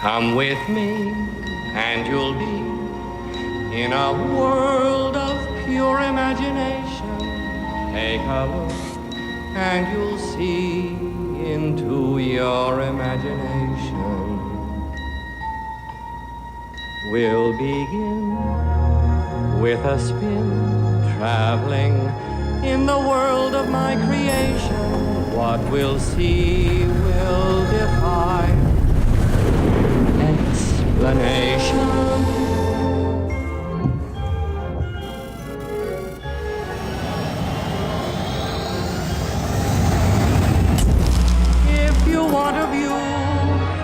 Come with me and you'll be in a world of pure imagination. Take a look and you'll see into your imagination. We'll begin with a spin, traveling in the world of my creation. What we'll see will defy explanation. If you want to view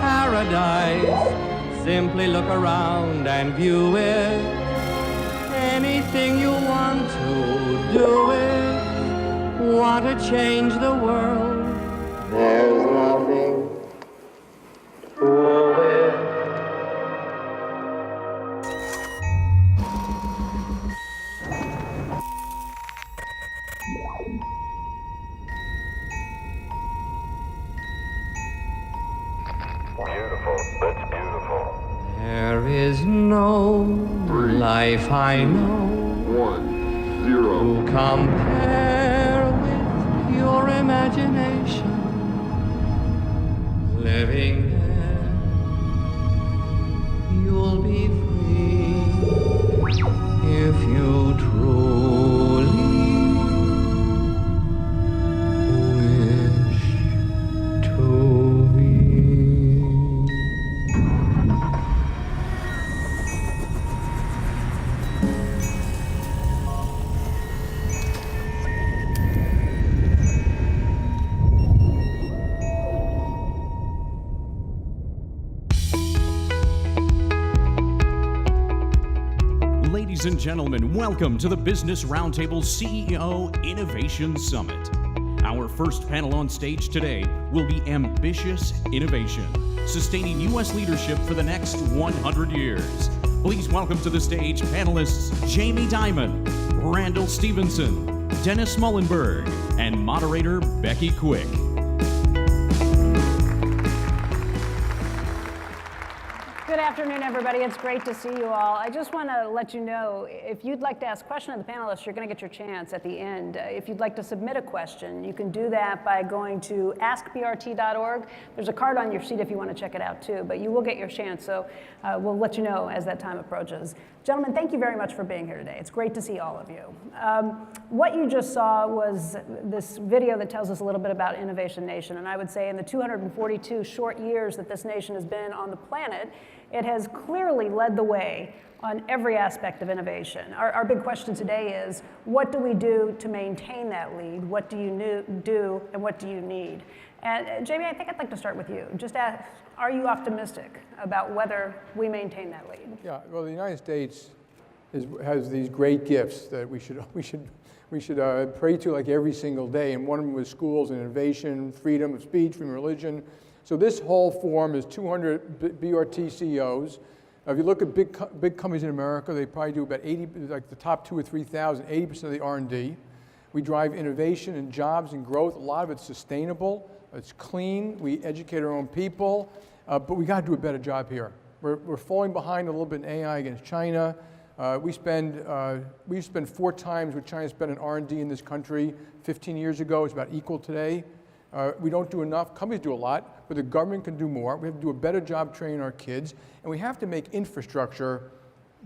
paradise, simply look around and view it. Anything you want to do it. Want to change the world, there's nothing to it. Beautiful, that's beautiful. There is no life I know 1, 0. to compare with your imagination. Living there, you'll be free if you truly wish to be. Ladies and gentlemen, welcome to the Business Roundtable CEO Innovation Summit. Our first panel on stage today will be Ambitious Innovation, sustaining U.S. leadership for the next 100 years. Please welcome to the stage panelists Jamie Dimon, Randall Stephenson, Dennis Muilenburg, and moderator Becky Quick. Good afternoon, everybody. It's great to see you all. I just want to let you know, if you'd like to ask a question of the panelists, you're going to get your chance at the end. If you'd like to submit a question, you can do that by going to askbrt.org. There's a card on your seat if you want to check it out, too, but you will get your chance, so we'll let you know as that time approaches. Gentlemen, thank you very much for being here today. It's great to see all of you. What you just saw was this video that tells us a little bit about Innovation Nation, and I would say in the 242 short years that this nation has been on the planet, it has clearly led the way on every aspect of innovation. Our big question today is, what do we do to maintain that lead? What do you do and what do you need? And Jamie, I think I'd like to start with you. Just ask, are you optimistic about whether we maintain that lead? Yeah, well, the United States has these great gifts that we should pray to like every single day, and one of them was schools and innovation, freedom of speech, freedom of religion. So this whole forum is 200 BRT CEOs. If you look at big companies in America, they probably do about 80, like the top 2,000 or 3,000, 80% of the R&D. We drive innovation and jobs and growth. A lot of it's sustainable. It's clean. We educate our own people, but we got to do a better job here. We're falling behind a little bit in AI against China. We spend 4 times what China spent in R&D in this country 15 years ago. It's about equal today. We don't do enough. Companies do a lot, but the government can do more. We have to do a better job training our kids, and we have to make infrastructure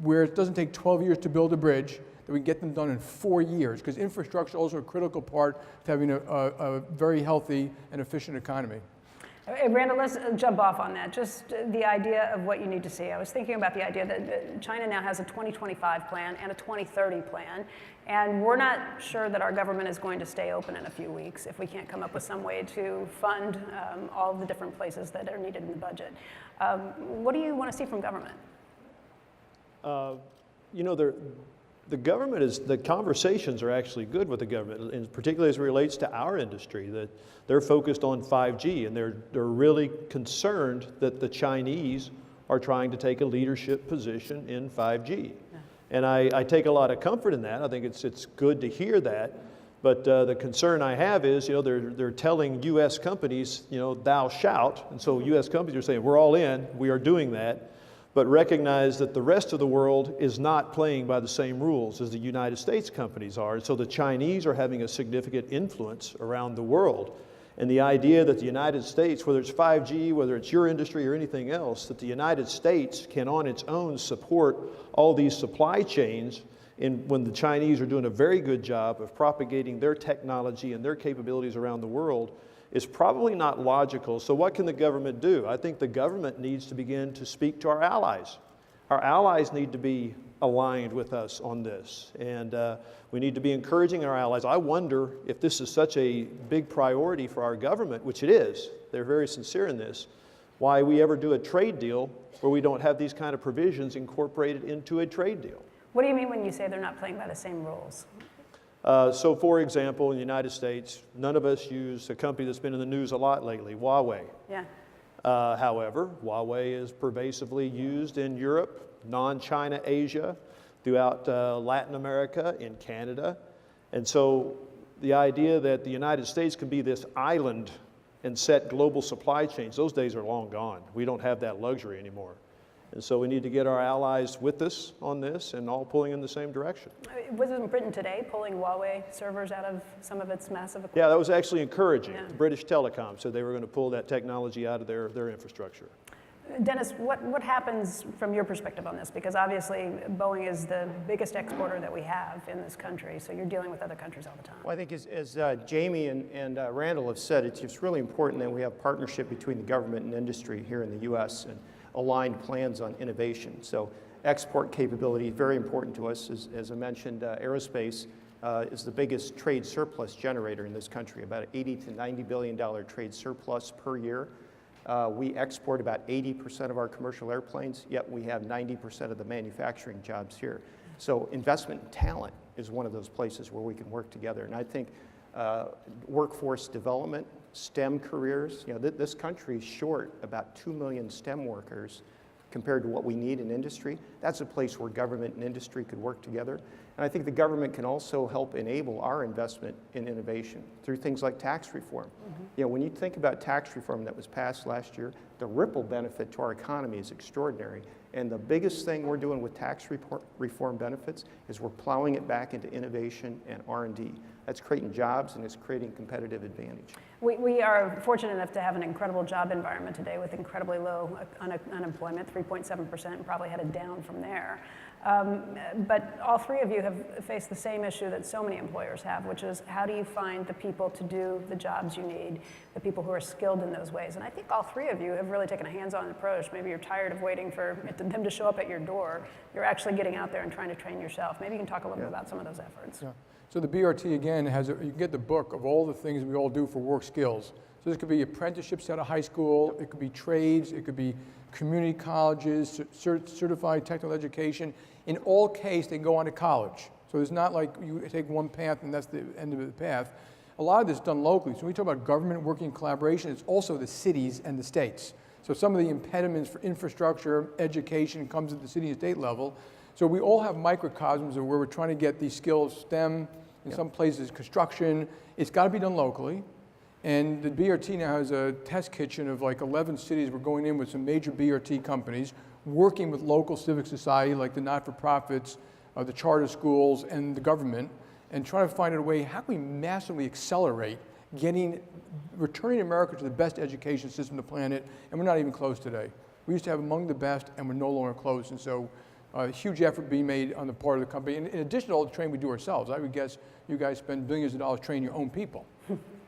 where it doesn't take 12 years to build a bridge, that we get them done in 4 years, because infrastructure is also a critical part to having a very healthy and efficient economy. Hey, Randall, let's jump off on that. Just the idea of what you need to see. I was thinking about the idea that China now has a 2025 plan and a 2030 plan, and we're not sure that our government is going to stay open in a few weeks if we can't come up with some way to fund all of the different places that are needed in the budget. What do you want to see from government? You know, the government the conversations are actually good with the government, and particularly as it relates to our industry, that they're focused on 5G, and they're really concerned that the Chinese are trying to take a leadership position in 5G. Yeah. And I take a lot of comfort in that. I think it's good to hear that. But the concern I have is, they're telling U.S. companies, thou shalt. And so U.S. companies are saying, we're all in, we are doing that. But recognize that the rest of the world is not playing by the same rules as the United States companies are. And so the Chinese are having a significant influence around the world. And the idea that the United States, whether it's 5G, whether it's your industry or anything else, that the United States can on its own support all these supply chains when the Chinese are doing a very good job of propagating their technology and their capabilities around the world, is probably not logical. So what can the government do? I think the government needs to begin to speak to our allies. Our allies need to be aligned with us on this. And we need to be encouraging our allies. I wonder if this is such a big priority for our government, which it is. They're very sincere in this. Why we ever do a trade deal where we don't have these kind of provisions incorporated into a trade deal. What do you mean when you say they're not playing by the same rules? So for example, in the United States, none of us use a company that's been in the news a lot lately, Huawei. Yeah. However, Huawei is pervasively used in Europe, non-China Asia, throughout Latin America, in Canada. And so the idea that the United States can be this island and set global supply chains, those days are long gone. We don't have that luxury anymore. And so we need to get our allies with us on this and all pulling in the same direction. Wasn't Britain today pulling Huawei servers out of some of its massive equipment? Yeah, that was actually encouraging. Yeah. British Telecom said they were going to pull that technology out of their infrastructure. Dennis, what happens from your perspective on this? Because obviously Boeing is the biggest exporter that we have in this country, so you're dealing with other countries all the time. Well, I think as Jamie and Randall have said, it's really important that we have partnership between the government and industry here in the U.S. and aligned plans on innovation. So export capability is very important to us. As I mentioned, aerospace is the biggest trade surplus generator in this country, about an $80 to $90 billion trade surplus per year. We export about 80% of our commercial airplanes, yet we have 90% of the manufacturing jobs here. So investment in talent is one of those places where we can work together. And I think workforce development, STEM careers, this country is short about 2 million STEM workers compared to what we need in industry. That's a place where government and industry could work together. And I think the government can also help enable our investment in innovation through things like tax reform. Mm-hmm. When you think about tax reform that was passed last year, the ripple benefit to our economy is extraordinary. And the biggest thing we're doing with tax reform benefits is we're plowing it back into innovation and R&D. That's creating jobs and it's creating competitive advantage. We are fortunate enough to have an incredible job environment today with incredibly low unemployment, 3.7%, and probably headed down from there. But all three of you have faced the same issue that so many employers have, which is how do you find the people to do the jobs you need, the people who are skilled in those ways? And I think all three of you have really taken a hands-on approach. Maybe you're tired of waiting for them to show up at your door. You're actually getting out there and trying to train yourself. Maybe you can talk a little bit about some of those efforts. Yeah. So the BRT, again, you can get the book of all the things we all do for work skills. So this could be apprenticeships out of high school, it could be trades, it could be community colleges, certified technical education. In all cases, they go on to college. So it's not like you take one path and that's the end of the path. A lot of this is done locally. So when we talk about government working in collaboration, it's also the cities and the states. So some of the impediments for infrastructure, education comes at the city and state level. So we all have microcosms of where we're trying to get these skills, STEM, in some places construction. It's got to be done locally. And the BRT now has a test kitchen of like 11 cities. We're going in with some major BRT companies, working with local civic society like the not-for-profits, the charter schools, and the government, and trying to find a way, how can we massively accelerate returning America to the best education system on the planet, and we're not even close today. We used to have among the best, and we're no longer close, and so a huge effort being made on the part of the company. In addition to all the training we do ourselves, I would guess you guys spend billions of dollars training your own people.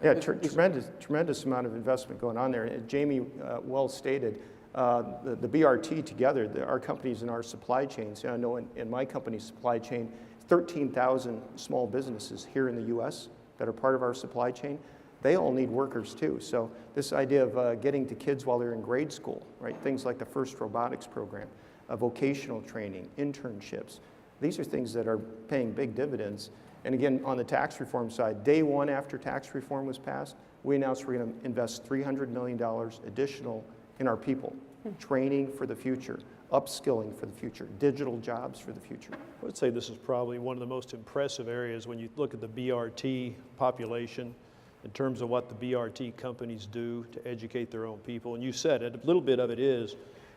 Yeah, tremendous amount of investment going on there. And Jamie well stated, the BRT together, our companies and our supply chains, I know in my company's supply chain, 13,000 small businesses here in the U.S. that are part of our supply chain. They all need workers too. So this idea of getting to kids while they're in grade school, right? Things like the FIRST robotics program, vocational training, internships. These are things that are paying big dividends. And again, on the tax reform side, day one after tax reform was passed, we announced we're going to invest $300 million additional in our people, training for the future, upskilling for the future, digital jobs for the future. I would say this is probably one of the most impressive areas when you look at the BRT population in terms of what the BRT companies do to educate their own people. And you said it, a little bit of it is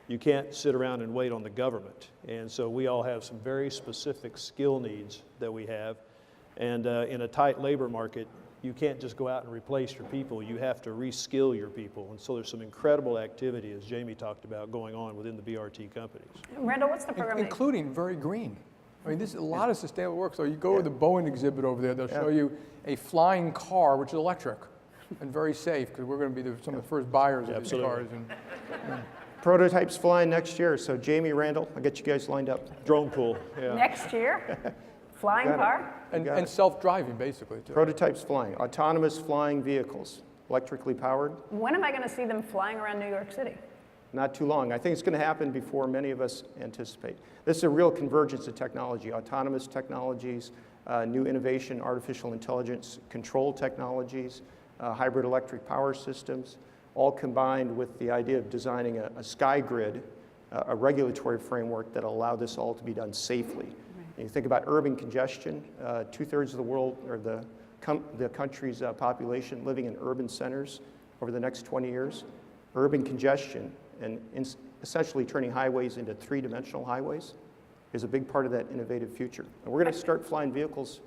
you can't sit around and wait on the government. And so we all have some very specific skill needs that we have. And in a tight labor market, you can't just go out and replace your people. You have to reskill your people. And so there's some incredible activity, as Jamie talked about, going on within the BRT companies. Randall, what's the program? Including very green. I mean, this is a lot of sustainable work. So you go to the Boeing exhibit over there, they'll show you a flying car, which is electric and very safe, because we're going to be some of the first buyers of these cars. And, Prototypes flying next year. So Jamie, Randall, I'll get you guys lined up. Drone pool, yeah. Next year? Flying car? and self-driving, basically, too. Prototypes flying, autonomous flying vehicles, electrically powered. When am I going to see them flying around New York City? Not too long. I think it's going to happen before many of us anticipate. This is a real convergence of technology, autonomous technologies, new innovation, artificial intelligence, control technologies, hybrid electric power systems, all combined with the idea of designing a sky grid, a regulatory framework that will allow this all to be done safely. You think about urban congestion, 2/3 of the world, or the country's population living in urban centers over the next 20 years. Urban congestion and essentially turning highways into three-dimensional highways is a big part of that innovative future. And we're going to start flying vehicles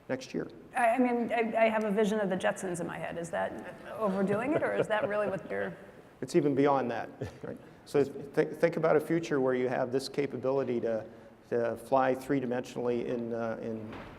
next year. I mean, I have a vision of the Jetsons in my head. Is that overdoing it, or is that really what you're... It's even beyond that. Right? So think about a future where you have this capability to fly three-dimensionally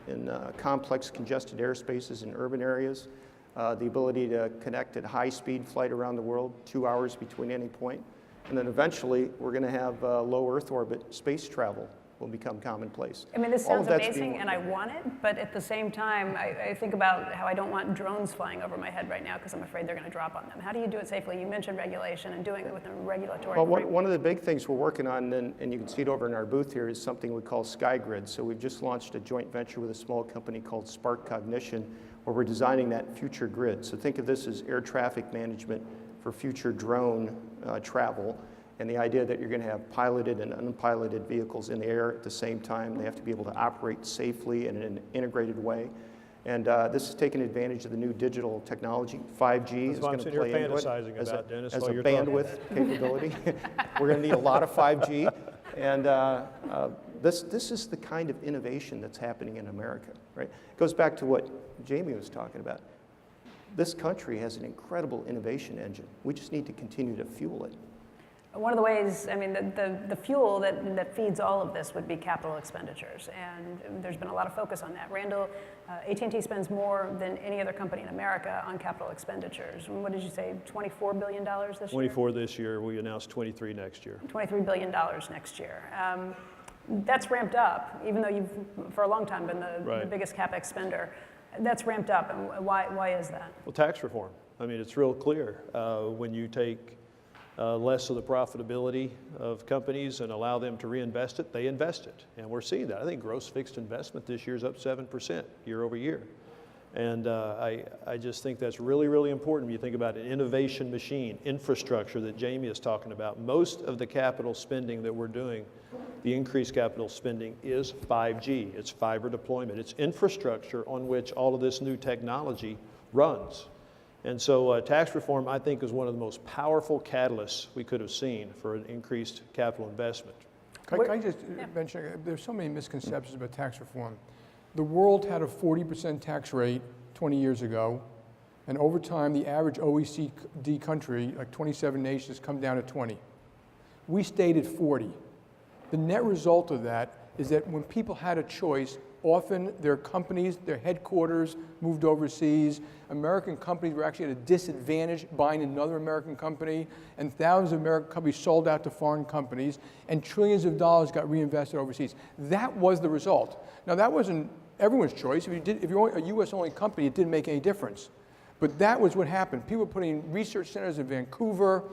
in complex congested airspaces in urban areas, the ability to connect at high-speed flight around the world, 2 hours between any point, and then eventually we're going to have low Earth orbit space travel will become commonplace. I mean, this sounds amazing, and I want it, but at the same time, I think about how I don't want drones flying over my head right now because I'm afraid they're going to drop on them. How do you do it safely? You mentioned regulation and doing it with a regulatory framework. One of the big things we're working on, and you can see it over in our booth here, is something we call SkyGrid. So we've just launched a joint venture with a small company called Spark Cognition, where we're designing that future grid. So think of this as air traffic management for future drone travel. And the idea that you're going to have piloted and unpiloted vehicles in the air at the same time. They have to be able to operate safely and in an integrated way. And this is taking advantage of the new digital technology. 5G is going to play into it as a bandwidth capability. We're going to need a lot of 5G. And this is the kind of innovation that's happening in America, right? It goes back to what Jamie was talking about. This country has an incredible innovation engine. We just need to continue to fuel it. One of the ways, I mean, the fuel that feeds all of this would be capital expenditures, and there's been a lot of focus on that. Randall, AT&T spends more than any other company in America on capital expenditures. What did you say, $24 billion this year? 24 this year. We announced 23 next year. $23 billion next year. That's ramped up, even though you've, for a long time, been the biggest CapEx spender. That's ramped up, and why is that? Well, tax reform. I mean, it's real clear. When you take less of the profitability of companies and allow them to reinvest it, they invest it. And we're seeing that. I think gross fixed investment this year is up 7% year over year. And I just think that's really, really important when you think about an innovation machine, infrastructure that Jamie is talking about. Most of the capital spending that we're doing, the increased capital spending, is 5G. It's fiber deployment. It's infrastructure on which all of this new technology runs. And so tax reform, I think, is one of the most powerful catalysts we could have seen for an increased capital investment. Can I just mention, there's so many misconceptions about tax reform. The world had a 40% tax rate 20 years ago, and over time, the average OECD country, like 27 nations, come down to 20. We stayed at 40. The net result of that is that when people had a choice, often their companies, their headquarters moved overseas. American companies were actually at a disadvantage buying another American company, and thousands of American companies sold out to foreign companies, and trillions of dollars got reinvested overseas. That was the result. Now, that wasn't everyone's choice. If you're a US-only company, it didn't make any difference. But that was what happened. People were putting research centers in Vancouver,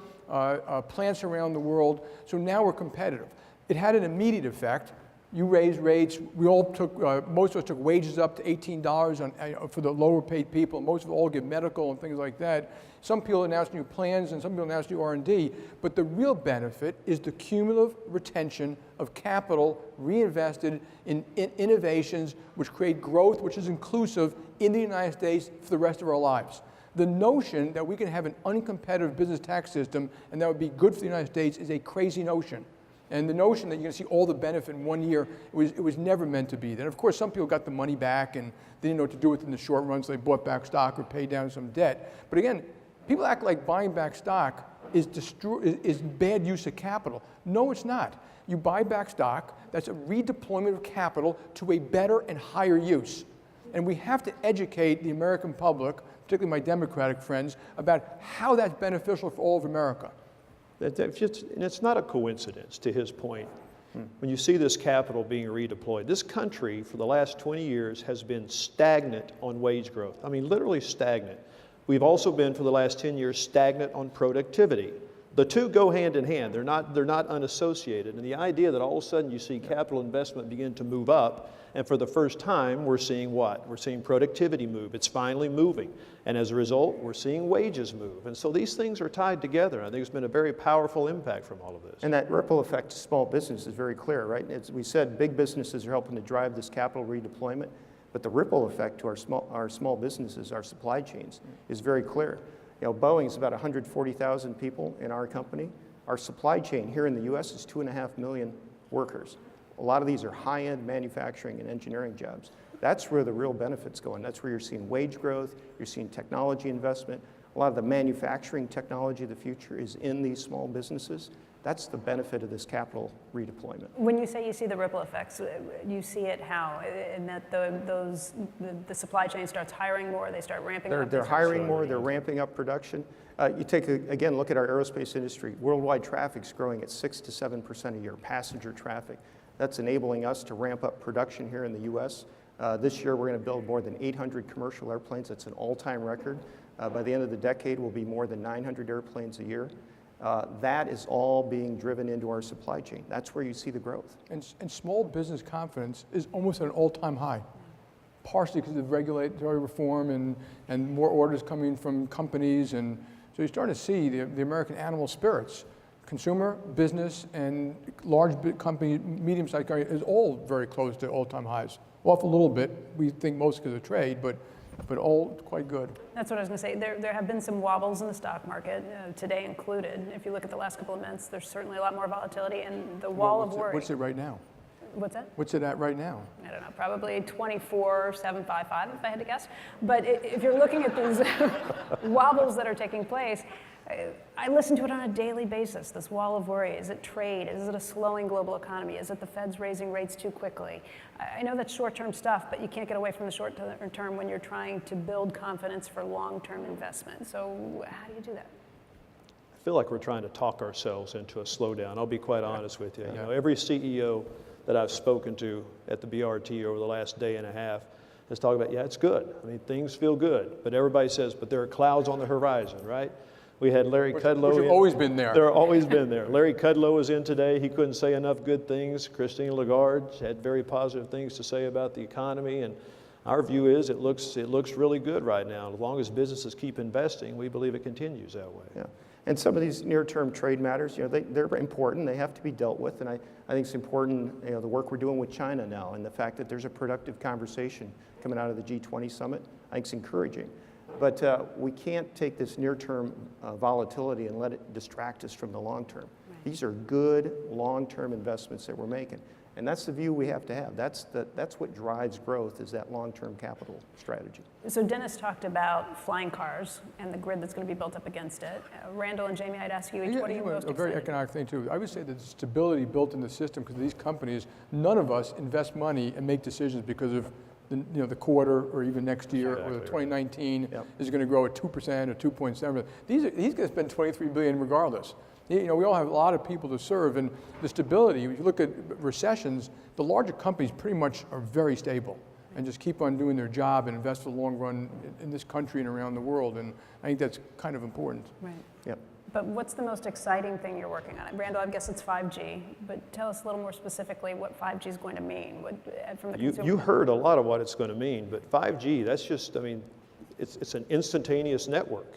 plants around the world, so now we're competitive. It had an immediate effect. You raised rates. We all took, most of us took wages up to $18 for the lower paid people. Most of us all get medical and things like that. Some people announce new plans and some people announce new R&D. But the real benefit is the cumulative retention of capital reinvested in innovations which create growth, which is inclusive in the United States for the rest of our lives. The notion that we can have an uncompetitive business tax system and that would be good for the United States is a crazy notion. And the notion that you're going to see all the benefit in 1 year, it was never meant to be. Then, of course, some people got the money back and they didn't know what to do with it in the short run, so they bought back stock or paid down some debt. But again, people act like buying back stock is bad use of capital. No, it's not. You buy back stock, that's a redeployment of capital to a better and higher use. And we have to educate the American public, particularly my Democratic friends, about how that's beneficial for all of America. And it's not a coincidence, to his point. When you see this capital being redeployed, this country for the last 20 years has been stagnant on wage growth. I mean, literally stagnant. We've also been, for the last 10 years, stagnant on productivity. The two go hand in hand. They're not unassociated. And the idea that all of a sudden you see capital investment begin to move up, and for the first time, we're seeing what? We're seeing productivity move. It's finally moving. And as a result, we're seeing wages move. And so these things are tied together. I think it's been a very powerful impact from all of this. And that ripple effect to small business is very clear, right? As we said, big businesses are helping to drive this capital redeployment, but the ripple effect to our small businesses, our supply chains, is very clear. You know, Boeing's about 140,000 people in our company. Our supply chain here in the US is 2.5 million workers. A lot of these are high-end manufacturing and engineering jobs. That's where the real benefits go, and that's where you're seeing wage growth, you're seeing technology investment. A lot of the manufacturing technology of the future is in these small businesses. That's the benefit of this capital redeployment. When you say you see the ripple effects, you see it how? In that the supply chain starts hiring more, they start ramping up? They're hiring more, they're ramping up production. You take, again, look at our aerospace industry. Worldwide traffic's growing at 6 to 7% a year, passenger traffic. That's enabling us to ramp up production here in the US. This year, we're going to build more than 800 commercial airplanes. That's an all-time record. By the end of the decade, we'll be more than 900 airplanes a year. That is all being driven into our supply chain. That's where you see the growth. And small business confidence is almost at an all-time high, partially because of regulatory reform and more orders coming from companies. And so you're starting to see the American animal spirits. Consumer, business, and large company, medium-sized company is all very close to all-time highs. Off a little bit, we think most because of trade, but all quite good. That's what I was going to say. There have been some wobbles in the stock market, today included. If you look at the last couple of months, there's certainly a lot more volatility, and the wall of worry. What's it right now? What's that? What's it at right now? I don't know, probably 24,755 if I had to guess. But if you're looking at these wobbles that are taking place, I listen to it on a daily basis, this wall of worry. Is it trade? Is it a slowing global economy? Is it the Fed's raising rates too quickly? I know that's short-term stuff, but you can't get away from the short-term when you're trying to build confidence for long-term investment. So how do you do that? I feel like we're trying to talk ourselves into a slowdown. I'll be quite honest with you. You know, every CEO that I've spoken to at the BRT over the last day and a half has talked about, yeah, it's good. I mean, things feel good. But everybody says, but there are clouds on the horizon, right? We had Larry Kudlow. Which have always been there. They're always been there. Larry Kudlow was in today. He couldn't say enough good things. Christine Lagarde had very positive things to say about the economy. And our view is it looks really good right now. As long as businesses keep investing, we believe it continues that way. Yeah. And some of these near-term trade matters, you know, they're important. They have to be dealt with. And I think it's important, you know, the work we're doing with China now and the fact that there's a productive conversation coming out of the G20 summit, I think it's encouraging. But we can't take this near-term volatility and let it distract us from the long term. Right. These are good long-term investments that we're making. And that's the view we have to have. That's what drives growth, is that long-term capital strategy. So Dennis talked about flying cars and the grid that's going to be built up against it. Randall and Jamie, I'd ask you each, what are you most excited? A very economic thing too. I would say that the stability built in the system, because these companies, none of us invest money and make decisions because of the quarter or even next year, or the 2019 is going to grow at 2% or 2.7%. He's going to spend $23 billion regardless. You know, we all have a lot of people to serve, and the stability, if you look at recessions, the larger companies pretty much are very stable and just keep on doing their job and invest for the long run in this country and around the world, and I think that's kind of important. Right. Yep. But what's the most exciting thing you're working on? Randall, I guess it's 5G, but tell us a little more specifically what 5G is going to mean from the consumer. You heard a lot of what it's going to mean, but 5G, that's just, I mean, it's an instantaneous network.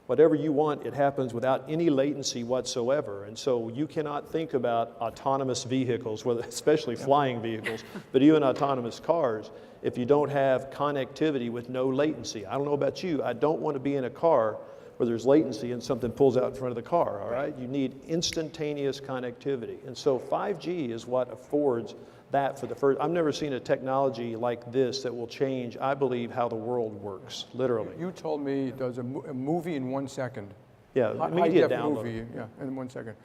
Whatever you want, it happens without any latency whatsoever. And so you cannot think about autonomous vehicles, especially flying vehicles, but even autonomous cars, if you don't have connectivity with no latency. I don't know about you, I don't want to be in a car where there's latency and something pulls out in front of the car, all right? You need instantaneous connectivity. And so 5G is what affords that for the first. I've never seen a technology like this that will change, I believe, how the world works, literally. You told me it does a movie in 1 second. Yeah, immediate download. Movie, yeah, in 1 second.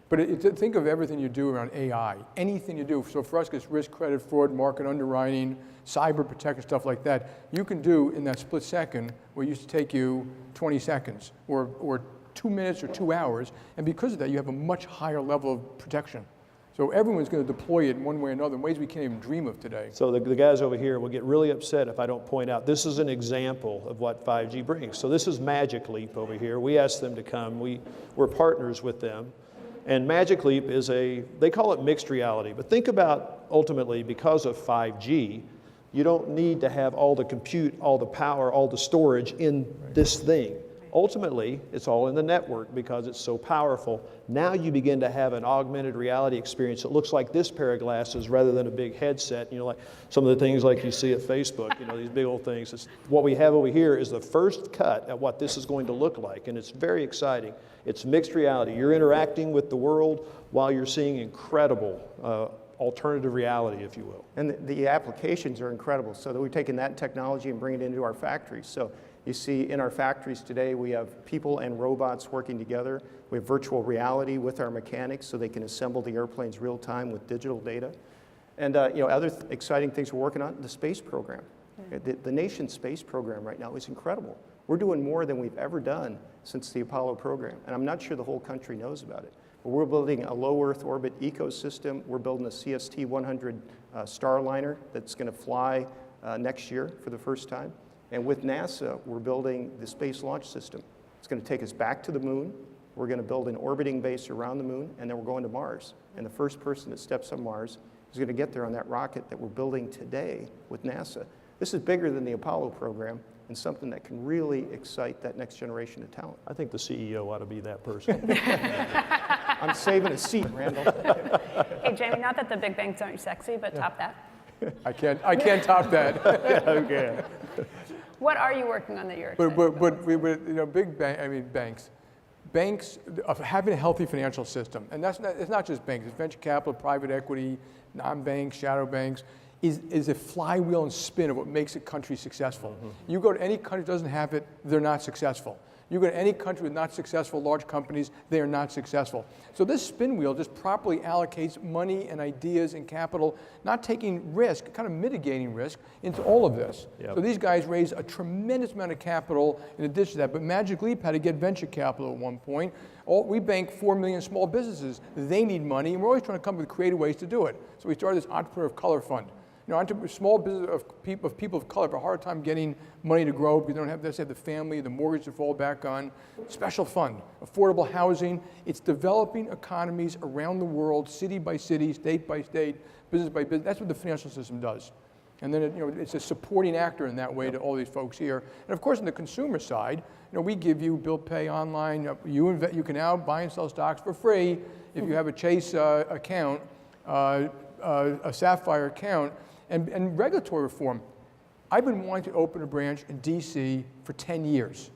But think of everything you do around AI, anything you do. So for us, it's risk, credit, fraud, market underwriting, cyber protection, stuff like that. You can do in that split second what used to take you 20 seconds or 2 minutes or 2 hours. And because of that, you have a much higher level of protection. So everyone's going to deploy it in one way or another in ways we can't even dream of today. So the guys over here will get really upset if I don't point out, this is an example of what 5G brings. So this is Magic Leap over here. We asked them to come. We're partners with them. And Magic Leap is they call it mixed reality. But think about, ultimately, because of 5G, you don't need to have all the compute, all the power, all the storage in this thing. Ultimately, it's all in the network because it's so powerful. Now you begin to have an augmented reality experience that looks like this pair of glasses rather than a big headset. You know, like some of the things like you see at Facebook, you know, these big old things. What we have over here is the first cut at what this is going to look like, and it's very exciting. It's mixed reality. You're interacting with the world while you're seeing incredible alternative reality, if you will. And the applications are incredible. So that we've taken that technology and bring it into our factories. So you see in our factories today, we have people and robots working together. We have virtual reality with our mechanics so they can assemble the airplanes real time with digital data. And you know, other exciting things we're working on, the space program. The nation's space program right now is incredible. We're doing more than we've ever done since the Apollo program. And I'm not sure the whole country knows about it. But we're building a low Earth orbit ecosystem. We're building a CST-100 Starliner that's going to fly next year for the first time. And with NASA, we're building the Space Launch System. It's going to take us back to the moon. We're going to build an orbiting base around the moon, and then we're going to Mars. And the first person that steps on Mars is going to get there on that rocket that we're building today with NASA. This is bigger than the Apollo program and something that can really excite that next generation of talent. I think the CEO ought to be that person. I'm saving a seat, Randall. Hey, Jamie, not that the big banks aren't sexy, but top that. I can't top that. Okay. What are you working on that you're excited But you know, banks having a healthy financial system, and it's not just banks. It's venture capital, private equity, non-banks, shadow banks. Is a flywheel and spin of what makes a country successful. Mm-hmm. You go to any country that doesn't have it, they're not successful. You go to any country with not successful large companies, they are not successful. So this spin wheel just properly allocates money and ideas and capital, not taking risk, kind of mitigating risk into all of this. Yep. So these guys raise a tremendous amount of capital in addition to that, but Magic Leap had to get venture capital at one point. We bank 4 million small businesses. They need money, and we're always trying to come up with creative ways to do it. So we started this Entrepreneur of Color Fund. You know, small business of people of color have a hard time getting money to grow because they don't have the family, the mortgage to fall back on. Special fund, affordable housing. It's developing economies around the world, city by city, state by state, business by business. That's what the financial system does. And then it's a supporting actor in that way to all these folks here. And of course, on the consumer side, we give you bill pay online. You can now buy and sell stocks for free if you have a Chase account, a Sapphire account. And regulatory reform. I've been wanting to open a branch in DC for 10 years,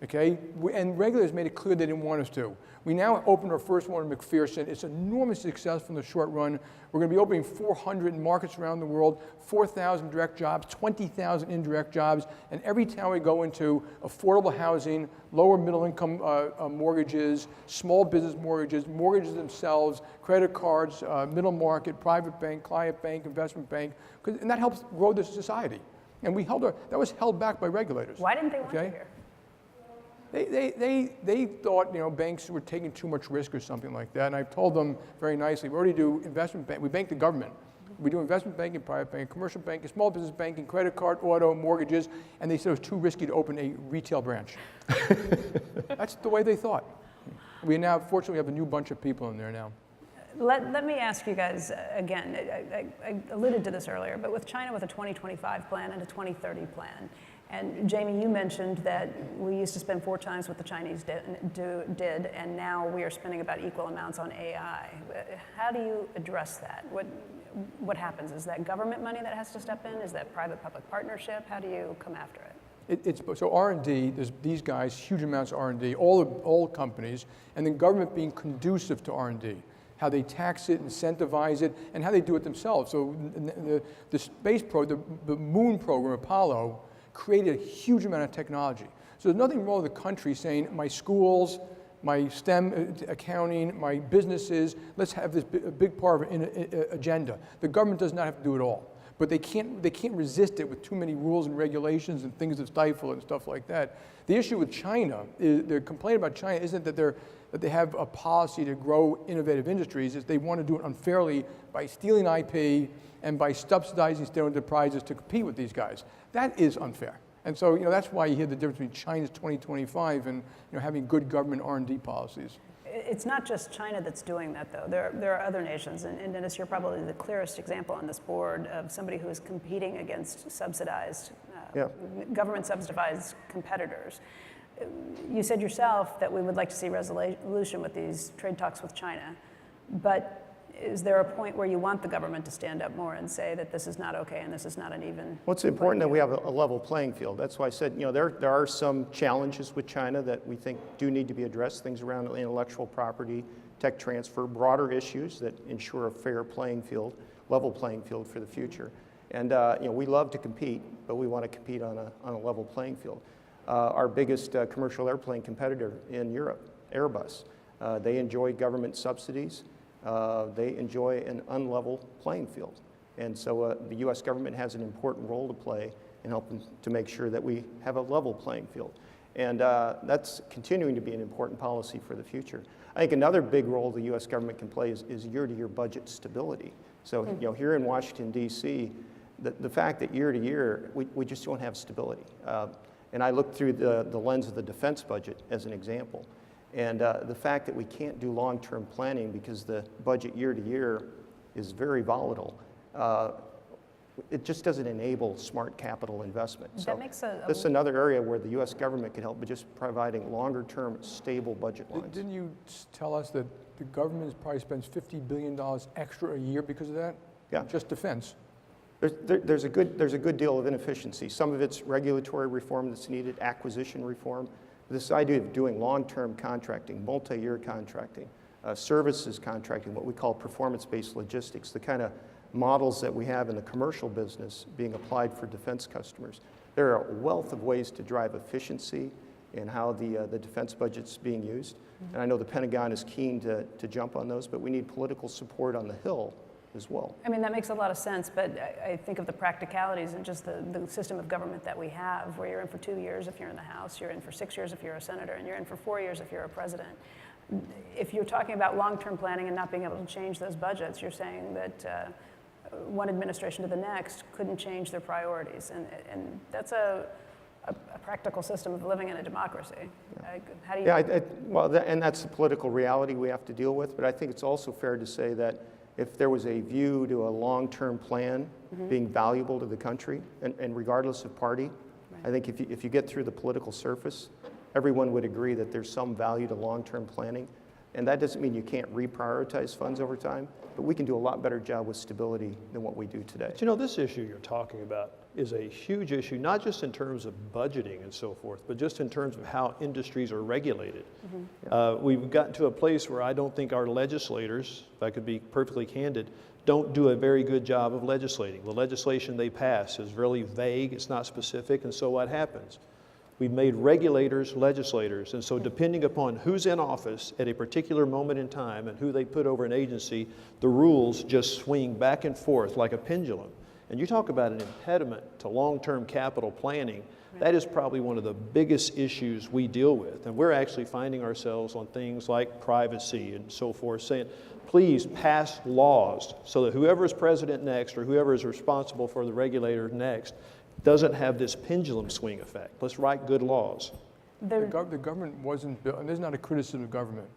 okay? And regulators made it clear they didn't want us to. We now opened our first one in McPherson. It's enormously successful in the short run. We're going to be opening 400 markets around the world, 4,000 direct jobs, 20,000 indirect jobs, and every town we go into, affordable housing, lower middle income mortgages, small business mortgages themselves, credit cards, middle market, private bank, client bank, investment bank, and that helps grow this society. And that was held back by regulators. Why didn't they want you here? They thought banks were taking too much risk or something like that, and I told them very nicely, we already do investment bank, we bank the government. We do investment banking, private banking, commercial banking, small business banking, credit card, auto, mortgages, and they said it was too risky to open a retail branch. That's the way they thought. We now, fortunately, have a new bunch of people in there now. Let me ask you guys again, I alluded to this earlier, but with China with a 2025 plan and a 2030 plan, and Jamie, you mentioned that we used to spend 4 times what the Chinese did, and now we are spending about equal amounts on AI. How do you address that? What happens? Is that government money that has to step in? Is that private-public partnership? How do you come after it? So R&D, there's these guys, huge amounts of R&D, all companies, and then government being conducive to R&D. How they tax it, incentivize it, and how they do it themselves. So the space program, the moon program, Apollo, created a huge amount of technology. So there's nothing wrong with the country saying, my schools, my STEM accounting, my businesses, let's have this big part of an agenda. The government does not have to do it all. But they can't resist it with too many rules and regulations and things that stifle it and stuff like that. The issue with China, their complaint about China isn't that they have a policy to grow innovative industries, is they want to do it unfairly by stealing IP and by subsidizing state-owned enterprises to compete with these guys. That is unfair. And so, that's why you hear the difference between China's 2025 and having good government R&D policies. It's not just China that's doing that, though. There are other nations, and Dennis, you're probably the clearest example on this board of somebody who is competing against subsidized, government-subsidized competitors. You said yourself that we would like to see resolution with these trade talks with China, but is there a point where you want the government to stand up more and say that this is not okay and this is not an even? Well, it's important that we have a level playing field. That's why I said, there are some challenges with China that we think do need to be addressed, things around intellectual property, tech transfer, broader issues that ensure a fair playing field, level playing field for the future. And we love to compete, but we want to compete on a level playing field. Our biggest commercial airplane competitor in Europe, Airbus, they enjoy government subsidies. They enjoy an unlevel playing field. And so the U.S. government has an important role to play in helping to make sure that we have a level playing field. And that's continuing to be an important policy for the future. I think another big role the U.S. government can play is year-to-year budget stability. So here in Washington, D.C., the fact that year to year, we just don't have stability. And I look through the lens of the defense budget as an example. And the fact that we can't do long-term planning because the budget year to year is very volatile, it just doesn't enable smart capital investment. So this is another area where the U.S. government can help by just providing longer-term stable budget lines. Didn't you tell us that the government probably spends $50 billion extra a year because of that? Yeah. Just defense. There's a good deal of inefficiency. Some of it's regulatory reform that's needed, acquisition reform. This idea of doing long-term contracting, multi-year contracting, services contracting, what we call performance-based logistics, the kind of models that we have in the commercial business being applied for defense customers. There are a wealth of ways to drive efficiency in how the defense budget's being used. Mm-hmm. And I know the Pentagon is keen to jump on those, but we need political support on the Hill as well. I mean, that makes a lot of sense, but I think of the practicalities and just the system of government that we have, where you're in for 2 years if you're in the House, you're in for 6 years if you're a senator, and you're in for 4 years if you're a president. If you're talking about long-term planning and not being able to change those budgets, you're saying that one administration to the next couldn't change their priorities, and that's a practical system of living in a democracy. How do you? And that's the political reality we have to deal with, but I think it's also fair to say that if there was a view to a long-term plan being valuable to the country, and regardless of party, I think if you get through the political surface, everyone would agree that there's some value to long-term planning. And that doesn't mean you can't reprioritize funds over time, but we can do a lot better job with stability than what we do today. But this issue you're talking about is a huge issue, not just in terms of budgeting and so forth, but just in terms of how industries are regulated. Mm-hmm. We've gotten to a place where I don't think our legislators, if I could be perfectly candid, don't do a very good job of legislating. The legislation they pass is really vague, it's not specific, and so what happens? We've made regulators legislators, and so depending upon who's in office at a particular moment in time and who they put over an agency, the rules just swing back and forth like a pendulum. And you talk about an impediment to long-term capital planning, that is probably one of the biggest issues we deal with. And we're actually finding ourselves on things like privacy and so forth, saying, please pass laws so that whoever is president next or whoever is responsible for the regulator next doesn't have this pendulum swing effect. Let's write good laws. The government wasn't built, and this is not a criticism of government,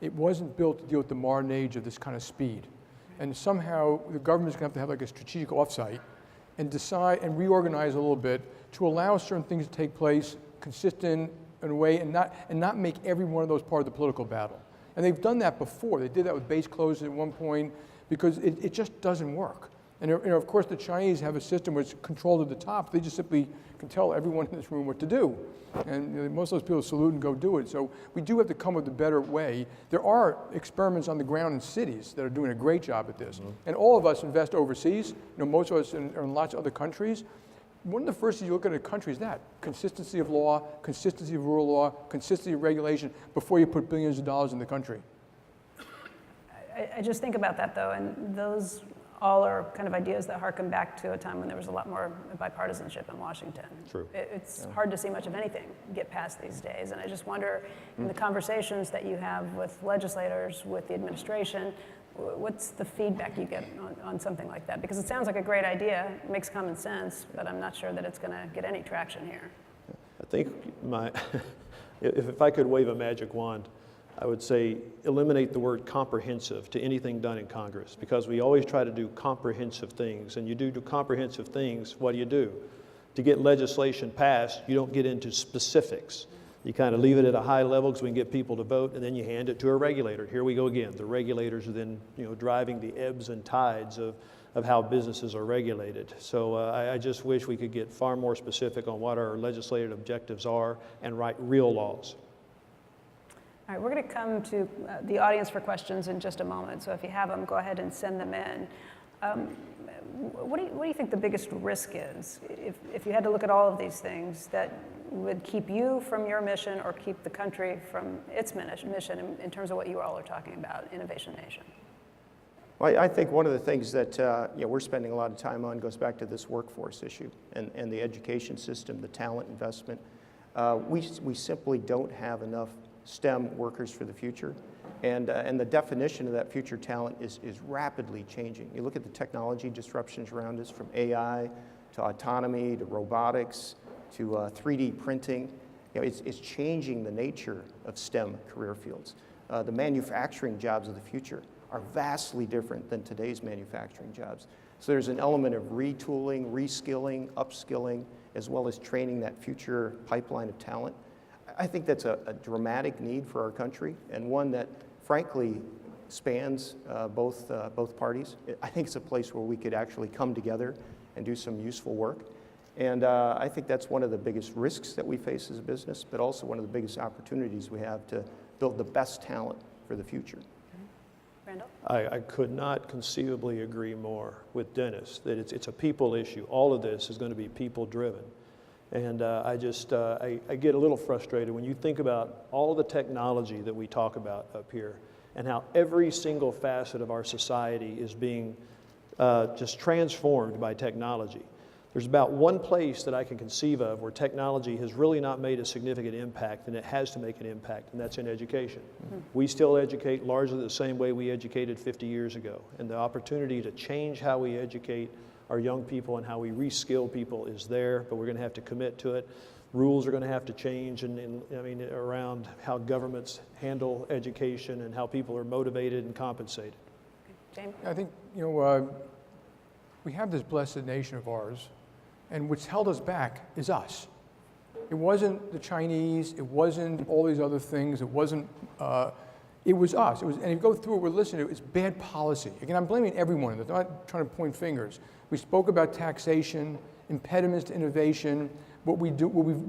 it wasn't built to deal with the modern age of this kind of speed. And somehow the government's going to have like a strategic offsite and decide and reorganize a little bit to allow certain things to take place consistent in a way and not make every one of those part of the political battle. And they've done that before. They did that with base closures at one point because it just doesn't work. And of course, the Chinese have a system where it's controlled at the top. They just simply can tell everyone in this room what to do. And most of those people salute and go do it. So we do have to come up with a better way. There are experiments on the ground in cities that are doing a great job at this. And all of us invest overseas. Most of us are in lots of other countries. One of the first things you look at a country is that consistency of law, consistency of rule of law, consistency of regulation before you put billions of dollars in the country. I just think about that though, and those all are kind of ideas that harken back to a time when there was a lot more bipartisanship in Washington. True. It's hard to see much of anything get passed these days, and I just wonder, in the conversations that you have with legislators, with the administration, what's the feedback you get on something like that? Because it sounds like a great idea, it makes common sense, but I'm not sure that it's going to get any traction here. I think if I could wave a magic wand, I would say eliminate the word comprehensive to anything done in Congress, because we always try to do comprehensive things, and you do comprehensive things, what do? To get legislation passed, you don't get into specifics. You kind of leave it at a high level because we can get people to vote, and then you hand it to a regulator. Here we go again. The regulators are then driving the ebbs and tides of how businesses are regulated. So I just wish we could get far more specific on what our legislative objectives are and write real laws. All right, we're going to come to the audience for questions in just a moment. So if you have them, go ahead and send them in. What do you think the biggest risk is, if you had to look at all of these things, that would keep you from your mission or keep the country from its mission in terms of what you all are talking about, Innovation Nation? Well, I think one of the things that we're spending a lot of time on goes back to this workforce issue and the education system, the talent investment. We simply don't have enough STEM workers for the future. And the definition of that future talent is rapidly changing. You look at the technology disruptions around us, from AI to autonomy to robotics to 3D printing. It's changing the nature of STEM career fields. The manufacturing jobs of the future are vastly different than today's manufacturing jobs. So there's an element of retooling, reskilling, upskilling, as well as training that future pipeline of talent. I think that's a dramatic need for our country, and one that frankly spans both parties. I think it's a place where we could actually come together and do some useful work. And I think that's one of the biggest risks that we face as a business, but also one of the biggest opportunities we have to build the best talent for the future. Randall? I could not conceivably agree more with Dennis that it's a people issue. All of this is going to be people driven. And I get a little frustrated when you think about all the technology that we talk about up here and how every single facet of our society is being just transformed by technology. There's about one place that I can conceive of where technology has really not made a significant impact, and it has to make an impact, and that's in education. Mm-hmm. We still educate largely the same way we educated 50 years ago, and the opportunity to change how we educate our young people and how we reskill people is there, but we're going to have to commit to it. Rules are going to have to change around how governments handle education and how people are motivated and compensated. James? I think, we have this blessed nation of ours, and what's held us back is us. It wasn't the Chinese, it wasn't all these other things, it was us. And if you go through it, we're listening to it, it's bad policy. Again, I'm blaming everyone. I'm not trying to point fingers. We spoke about taxation, impediments to innovation. We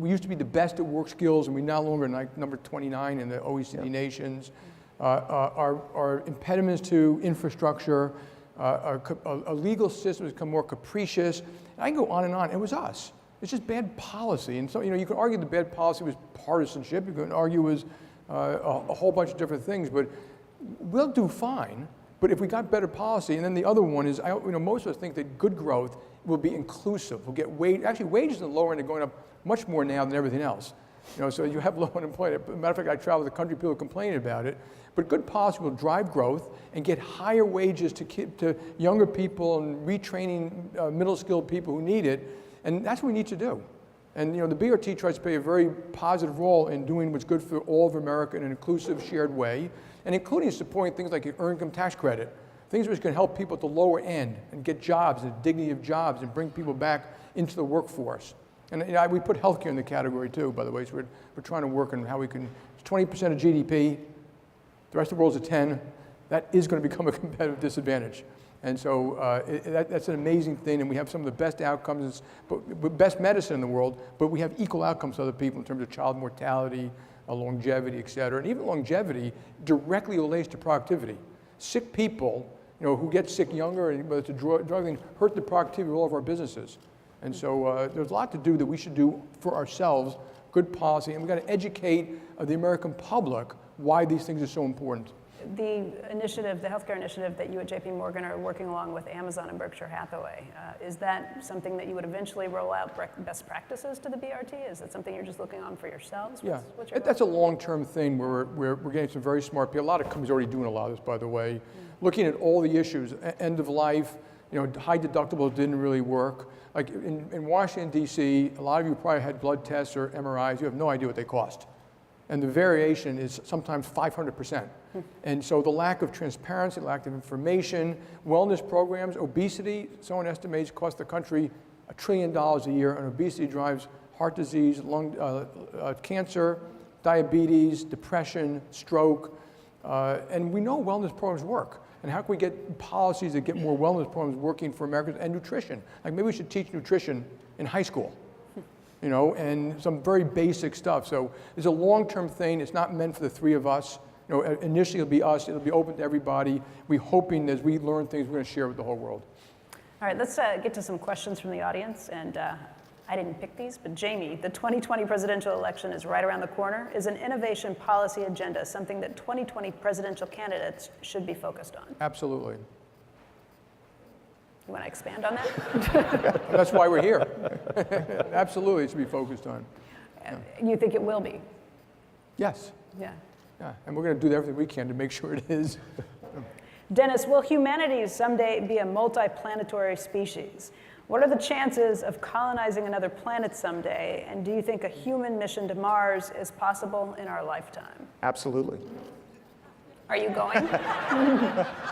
used to be the best at work skills, and we no longer like number 29 in the OECD nations. Our impediments to infrastructure, a legal system has become more capricious. And I can go on and on. It was us. It's just bad policy. And so, you can argue the bad policy was partisanship. You can argue it was a whole bunch of different things. But we'll do fine. But if we got better policy, and then the other one is, most of us think that good growth will be inclusive. We'll get wages in the lower end are going up much more now than everything else. So you have low unemployment. Matter of fact, I travel the country, people complain about it. But good policy will drive growth and get higher wages to younger people and retraining middle-skilled people who need it. And that's what we need to do. And the BRT tries to play a very positive role in doing what's good for all of America in an inclusive, shared way, and including supporting things like the earned income tax credit, things which can help people at the lower end and get jobs and dignity of jobs and bring people back into the workforce. And we put healthcare in the category too, by the way, so we're trying to work on how we can, it's 20% of GDP, the rest of the world's at 10, that is going to become a competitive disadvantage. And so that's an amazing thing, and we have some of the best outcomes, best medicine in the world, but we have equal outcomes to other people in terms of child mortality, longevity, et cetera. And even longevity directly relates to productivity. Sick people, who get sick younger, and whether it's a drug thing, hurt the productivity of all of our businesses. And so there's a lot to do that we should do for ourselves, good policy, and we've got to educate the American public why these things are so important. The initiative, the healthcare initiative that you at JPMorgan are working along with Amazon and Berkshire Hathaway, is that something that you would eventually roll out best practices to the BRT? Is that something you're just looking on for yourselves? That's a long-term thing where we're getting some very smart people. A lot of companies are already doing a lot of this, by the way. Looking at all the issues, end of life, high deductibles didn't really work. Like in Washington, D.C., a lot of you probably had blood tests or MRIs. You have no idea what they cost. And the variation is sometimes 500%. And so the lack of transparency, lack of information, wellness programs, obesity, someone estimates cost the country $1 trillion a year, and obesity drives heart disease, lung cancer, diabetes, depression, stroke, and we know wellness programs work. And how can we get policies that get more wellness programs working for Americans, and nutrition? Like maybe we should teach nutrition in high school. And some very basic stuff. So it's a long-term thing. It's not meant for the three of us. Initially it'll be us. It'll be open to everybody. We're hoping as we learn things, we're going to share with the whole world. All right, let's get to some questions from the audience. And I didn't pick these, but Jamie, the 2020 presidential election is right around the corner. Is an innovation policy agenda something that 2020 presidential candidates should be focused on? Absolutely. You want to expand on that? That's why we're here. Absolutely, it should be focused on. You think it will be? Yes. Yeah. And we're going to do everything we can to make sure it is. Dennis, will humanity someday be a multi-planetary species? What are the chances of colonizing another planet someday? And do you think a human mission to Mars is possible in our lifetime? Absolutely. Are you going?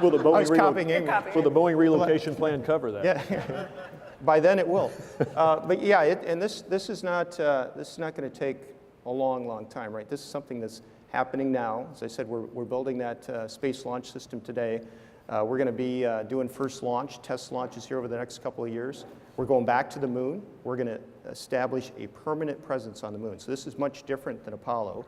Will the Boeing relocation plan cover that? Yeah. By then it will. But yeah, this is not going to take a long time, right? This is something that's happening now. As I said, we're building that space launch system today. We're going to be doing first launch, test launches here over the next couple of years. We're going back to the moon. We're going to establish a permanent presence on the moon. So this is much different than Apollo.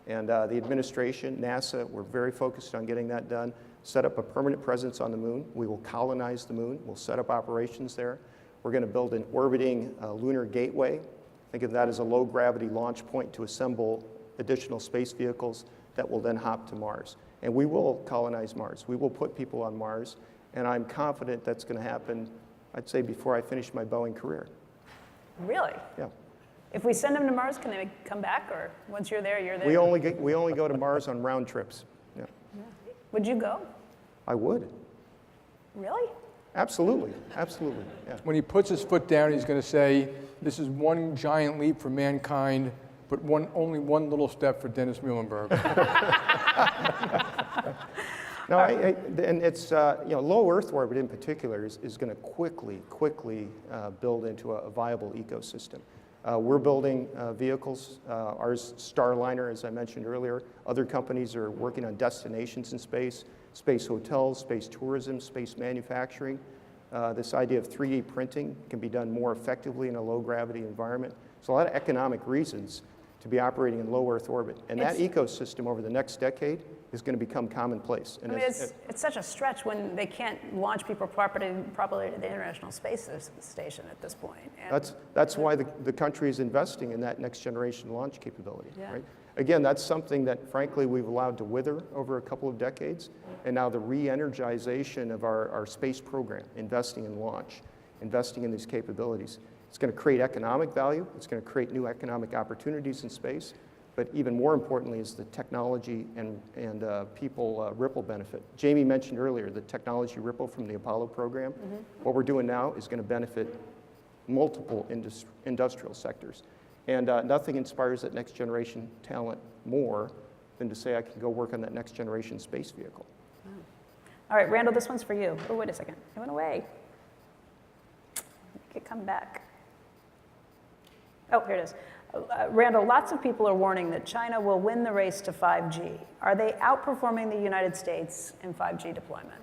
And the administration, NASA, we're very focused on getting that done. Set up a permanent presence on the moon. We will colonize the moon. We'll set up operations there. We're going to build an orbiting lunar gateway. Think of that as a low-gravity launch point to assemble additional space vehicles that will then hop to Mars. And we will colonize Mars. We will put people on Mars. And I'm confident that's going to happen, I'd say, before I finish my Boeing career. Really? Yeah. If we send them to Mars, can they come back, or once you're there, you're there? We only go to Mars on round trips. Yeah. Would you go? I would. Really? Absolutely. Absolutely. Yeah. When he puts his foot down, he's going to say, "This is one giant leap for mankind, but only one little step for Dennis Muilenburg." No, and it's low Earth orbit in particular is going to quickly build into a viable ecosystem. We're building vehicles. Ours, Starliner, as I mentioned earlier. Other companies are working on destinations in space, space hotels, space tourism, space manufacturing. This idea of 3D printing can be done more effectively in a low-gravity environment. So a lot of economic reasons to be operating in low Earth orbit. And that ecosystem over the next decade is going to become commonplace. And it's such a stretch when they can't launch people properly to the International Space Station at this point. And that's why the country is investing in that next generation launch capability. Yeah. Right? Again, that's something that, frankly, we've allowed to wither over a couple of decades. And now the re-energization of our space program, investing in launch, investing in these capabilities, It's going to create economic value. It's going to create new economic opportunities in space. But even more importantly is the technology and people ripple benefit. Jamie mentioned earlier the technology ripple from the Apollo program. What we're doing now is going to benefit multiple industrial sectors. And nothing inspires that next generation talent more than to say I can go work on that next generation space vehicle. All right, Randall, this one's for you. Oh, wait a second. It went away. It come back. Oh, here it is. Randall, lots of people are warning that China will win the race to 5G. Are they outperforming the United States in 5G deployment?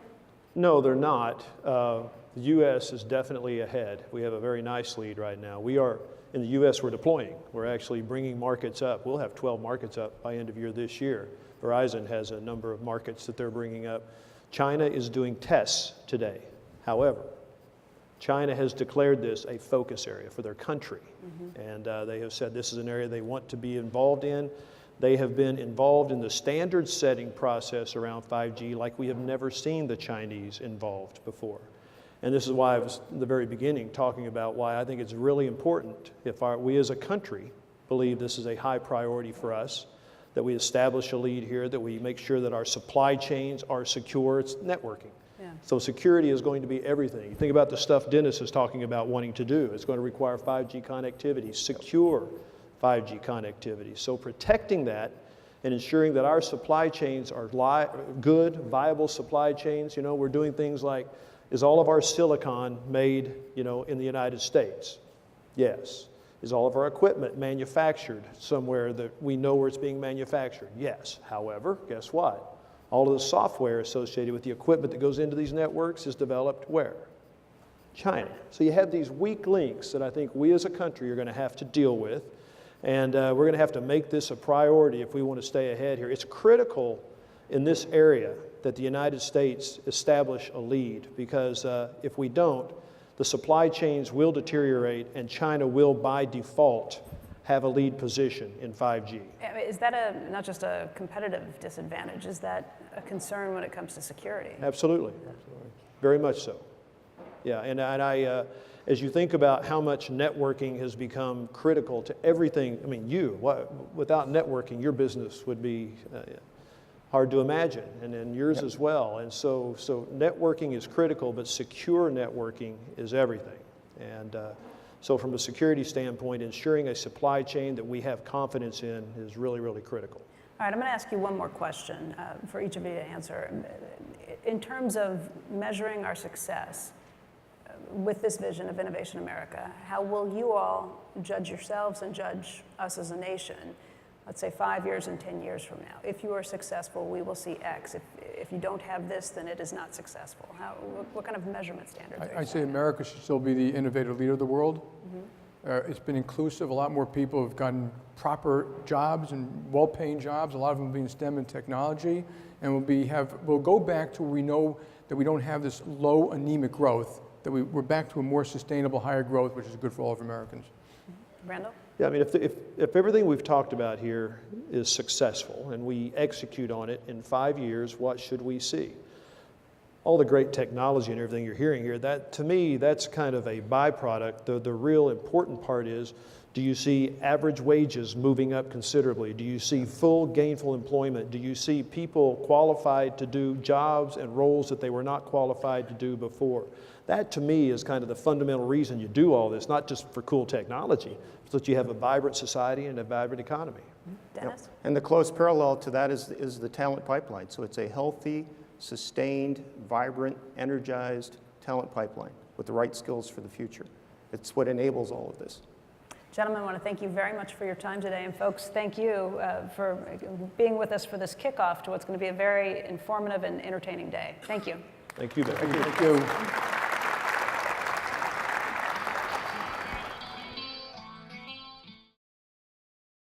No, they're not. The U.S. is definitely ahead. We have a very nice lead right now. We are, in the U.S., we're deploying. We're actually bringing markets up. We'll have 12 markets up by end of year this year. Verizon has a number of markets that they're bringing up. China is doing tests today. However, China has declared this a focus area for their country. And they have said this is an area they want to be involved in. They have been involved in the standard setting process around 5G like we have never seen the Chinese involved before. And this is why I was in the very beginning talking about why I think it's really important if we as a country believe this is a high priority for us, that we establish a lead here, that we make sure that our supply chains are secure. It's networking. So security is going to be everything. You think about the stuff Dennis is talking about wanting to do. It's going to require 5G connectivity, secure 5G connectivity. So protecting that and ensuring that our supply chains are good, viable supply chains. You know, we're doing things like, is all of our silicon made, you know, in the United States? Yes. Is all of our equipment manufactured somewhere that we know where it's being manufactured? Yes. However, guess what? All of the software associated with the equipment that goes into these networks is developed where? China. So you have these weak links that I think we as a country are going to have to deal with, and we're going to have to make this a priority if we want to stay ahead here. It's critical in this area that the United States establish a lead, because if we don't, the supply chains will deteriorate and China will by default have a lead position in 5G. Is that not just a competitive disadvantage, is that a concern when it comes to security? Absolutely. Very much so. Yeah, and I, as you think about how much networking has become critical to everything, I mean, without networking, your business would be hard to imagine, and then yours as well. And so networking is critical, but secure networking is everything. And so from a security standpoint, ensuring a supply chain that we have confidence in is really, really critical. All right, I'm going to ask you one more question for each of you to answer. In terms of measuring our success with this vision of Innovation America, how will you all judge yourselves and judge us as a nation, let's say 5 years and 10 years from now? If you are successful, we will see X. If you don't have this, then it is not successful. What kind of measurement standards are you I say America should still be the innovative leader of the world. It's been inclusive. A lot more people have gotten proper jobs and well-paying jobs. A lot of them being STEM and technology. And we'll go back to where we know that we don't have this low anemic growth, that we're back to a more sustainable, higher growth, which is good for all of Americans. Randall? Yeah, I mean, if everything we've talked about here is successful and we execute on it in 5 years, what should we see? All the great technology and everything you're hearing here, that to me, that's kind of a byproduct. The real important part is, do you see average wages moving up considerably? Do you see full gainful employment? Do you see people qualified to do jobs and roles that they were not qualified to do before? That to me is kind of the fundamental reason you do all this, not just for cool technology, so that you have a vibrant society and a vibrant economy. Dennis? Yep. And the close parallel to that is the talent pipeline. So it's a healthy, sustained, vibrant, energized talent pipeline with the right skills for the future. It's what enables all of this. Gentlemen, I want to thank you very much for your time today. And folks, thank you for being with us for this kickoff to what's going to be a very informative and entertaining day. Thank you. Thank you, Becky. Thank you.